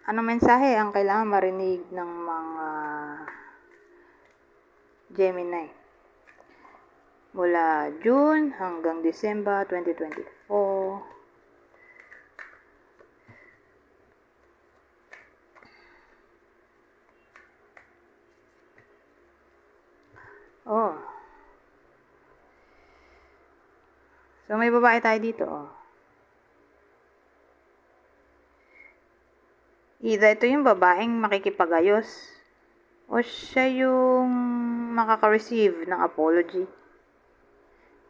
Anong mensahe ang kailangan marinig ng mga Gemini mula June hanggang December 2024? Oh. So, may babae tayo dito, oh. Either ito yung babaeng makikipagayos o siya yung makaka-receive ng apology.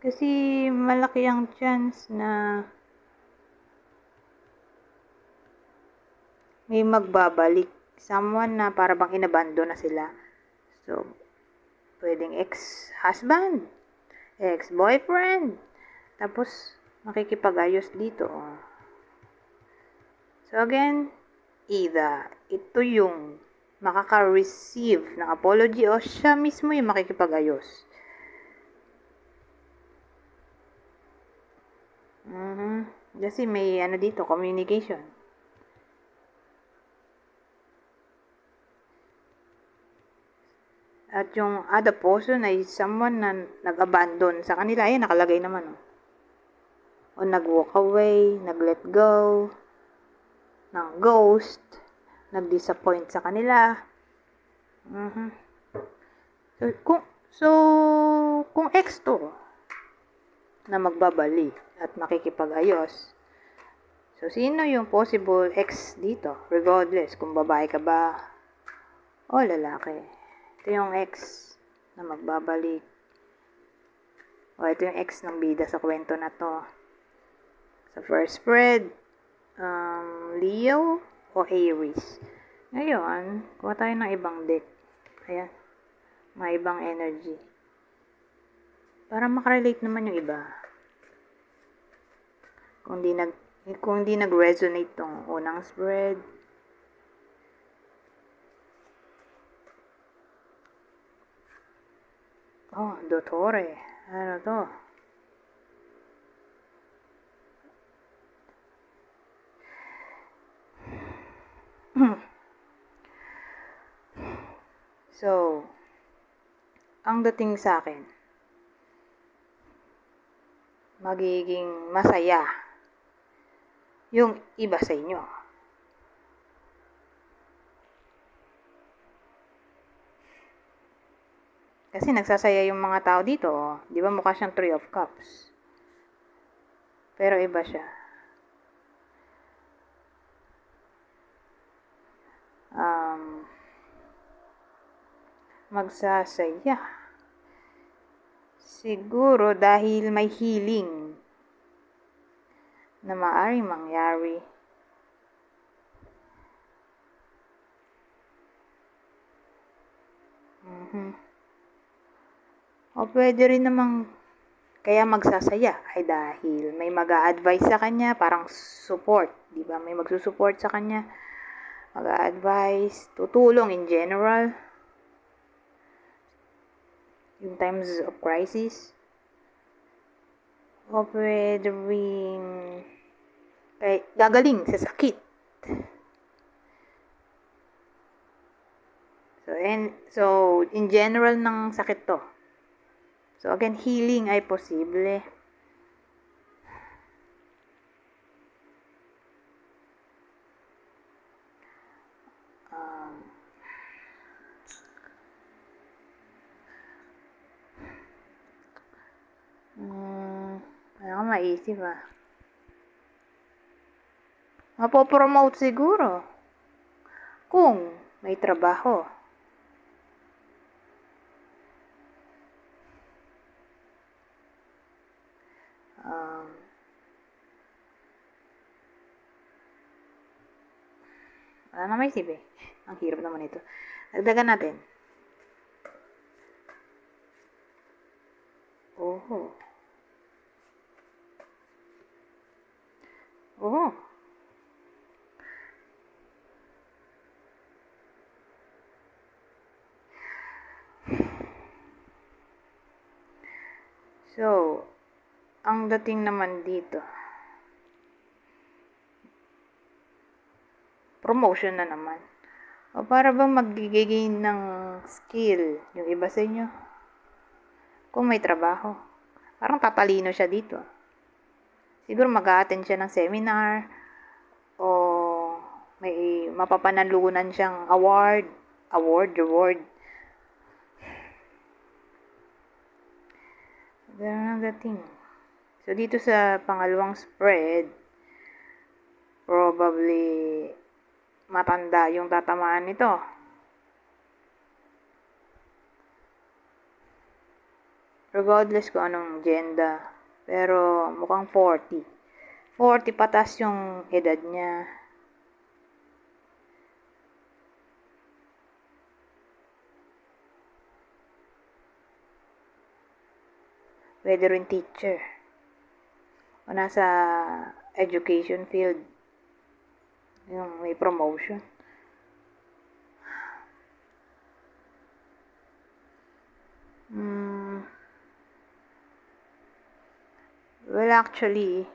Kasi malaki ang chance na may magbabalik. Someone na para bang inabando na sila. So, pwedeng ex-husband, ex-boyfriend. Tapos, makikipag-ayos dito. Oh. So, again, either ito yung makaka-receive ng apology o siya mismo yung makikipag-ayos. Kasi may ano dito, communication. At yung other person ay someone na nag-abandon sa kanila. Ayan, nakalagay naman. Oh. O nag-walk away, nag-let go, ng ghost, nag-disappoint sa kanila. So, kung ex to na magbabalik at makikipag-ayos, so sino yung possible ex dito? Regardless kung babae ka ba o lalaki. Ito yung ex na magbabalik. O ito yung ex ng bida sa kwento na to. Sa first spread, Leo o Aries. Ngayon, kuha tayo ng ibang deck. Ayan. May ibang energy. Para makarelate naman yung iba. Kung di nag-resonate tong unang spread. Oh, Dottore. Ano to? So, ang dating sa akin, magiging masaya yung iba sa inyo. Kasi nagsasaya yung mga tao dito. Oh. Di ba mukha siyang 3 of Cups? Pero iba siya. Magsasaya. Siguro dahil may healing na maaaring mangyari. O pwede rin namang kaya magsasaya ay dahil may mag-a-advise sa kanya, parang support, di ba? May magsusupport sa kanya, mag-a-advise, tutulong in general. Yung times of crisis. O pwede rin gagaling sa sakit. So in general ng sakit to. So again, healing ay posible. Wala kang maisip ah. Mapopromote siguro. Kung may trabaho. Wala na maisip eh. Ang hirap naman ito. Dagdagan natin. Oh. So, ang dating naman dito, promotion na naman. O para bang mag-gain ng skill yung iba sa inyo? Kung may trabaho. Parang tatalino siya dito. Siguro mag-a-attend siya ng seminar o may mapapanalunan siyang award. Ganun ang dating. So, dito sa pangalawang spread, probably matanda yung tatamaan nito. Regardless kung anong gender. Pero mukhang 40. 40 patas yung edad niya. Pwede rin teacher. O nasa education field. Yung may promotion. Well, actually,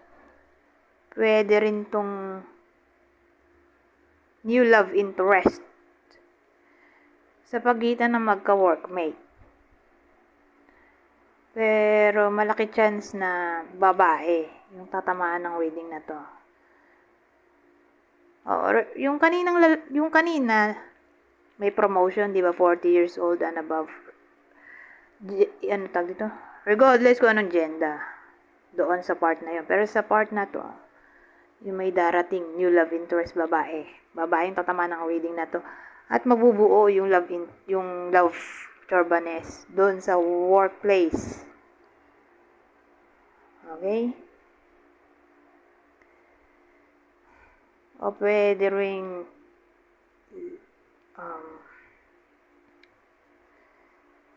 pwede rin tong new love interest sa pagitan ng magka-workmate. Pero malaki chance na babae yung tatamaan ng reading na to. Yung kanina may promotion, di ba? 40 years old and above. Ano tag dito? Regardless kung anong gender. Doon sa part na yun. Pero sa part na to, yung may darating new love interest babae. Babae yung tatamaan ng reading na to. At mabubuo yung love turbanes doon sa workplace. Okay? O pwede ring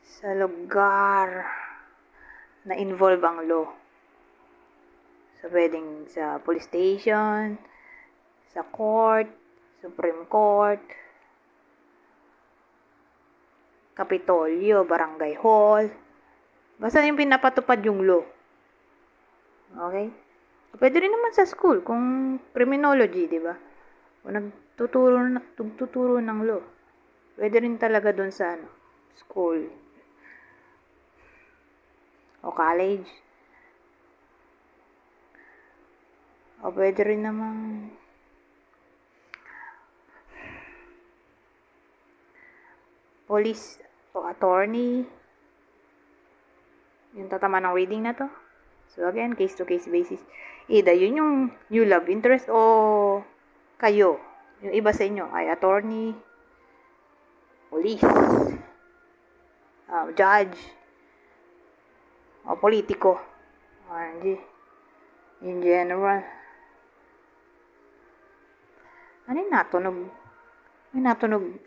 sa lugar na involve ang law. So, pwedeng sa police station, sa court, Supreme Court, Kapitolyo, Barangay Hall. Basta yung pinapatupad yung law. Okay? Pwede rin naman sa school, kung criminology, di ba? Kung nagtuturo ng law. Pwede rin talaga doon sa school. O college. O pwede rin namang police o attorney. Yung tatama ng reading na to. So again, case-to-case basis. Either yun yung new love interest o kayo. Yung iba sa inyo ay attorney, police, judge, o politiko. In general. Ano yung natunog? May natunog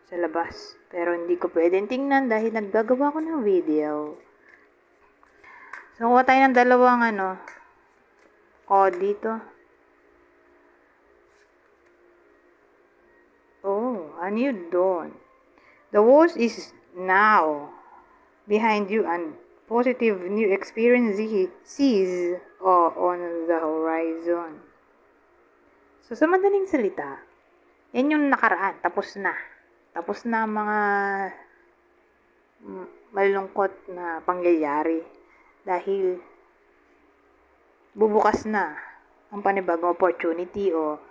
sa labas. Pero hindi ko pwedeng tingnan dahil naggagawa ko ng video. So, kuha tayo ng dalawang code dito. Oh, a new dawn. The worst is now behind you and positive new experiences on the horizon. So, sa madaling salita, yan yung nakaraan. Tapos na. Tapos na mga malungkot na pangyayari. Dahil bubukas na ang panibagong opportunity o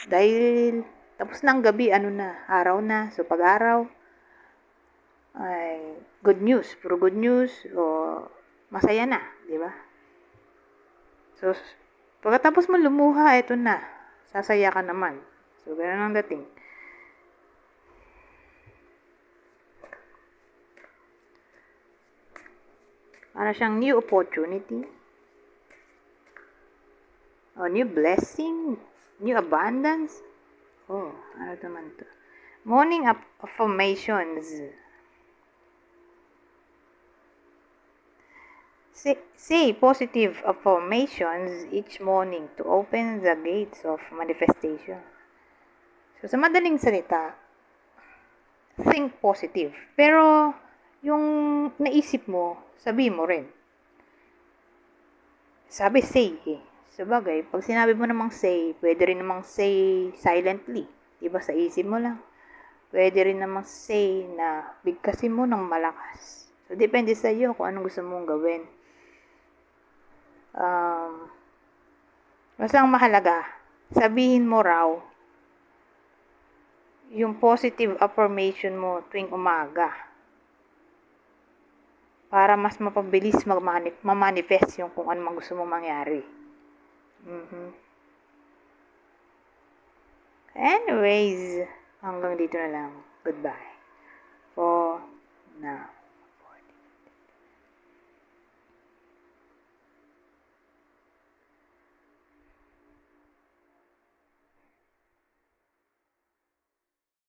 dahil tapos ng gabi, araw na. So, pag-araw, ay good news, puro good news o masaya na, di ba? So, pagkatapos mo lumuha, ito na. Sasaya ka naman. So, ganun ang dating. Para siyang new opportunity, o new blessing, new abundance. Oh, ano naman to? Morning affirmations. Say positive affirmations each morning to open the gates of manifestation. So, sa madaling salita, think positive. Pero, yung naisip mo, sabi mo rin. Sabi say eh. Sabagay, pag sinabi mo namang say, pwede rin namang say silently. Diba sa isip mo lang. Pwede rin namang say na bigkasin mo ng malakas. So, depende sa iyo kung anong gusto mong gawin. Basta ang mahalaga, sabihin mo raw yung positive affirmation mo tuwing umaga. Para mas mapabilis mamanifest yung kung ano mang gusto mong mangyari. Anyways, hanggang dito na lang. Goodbye.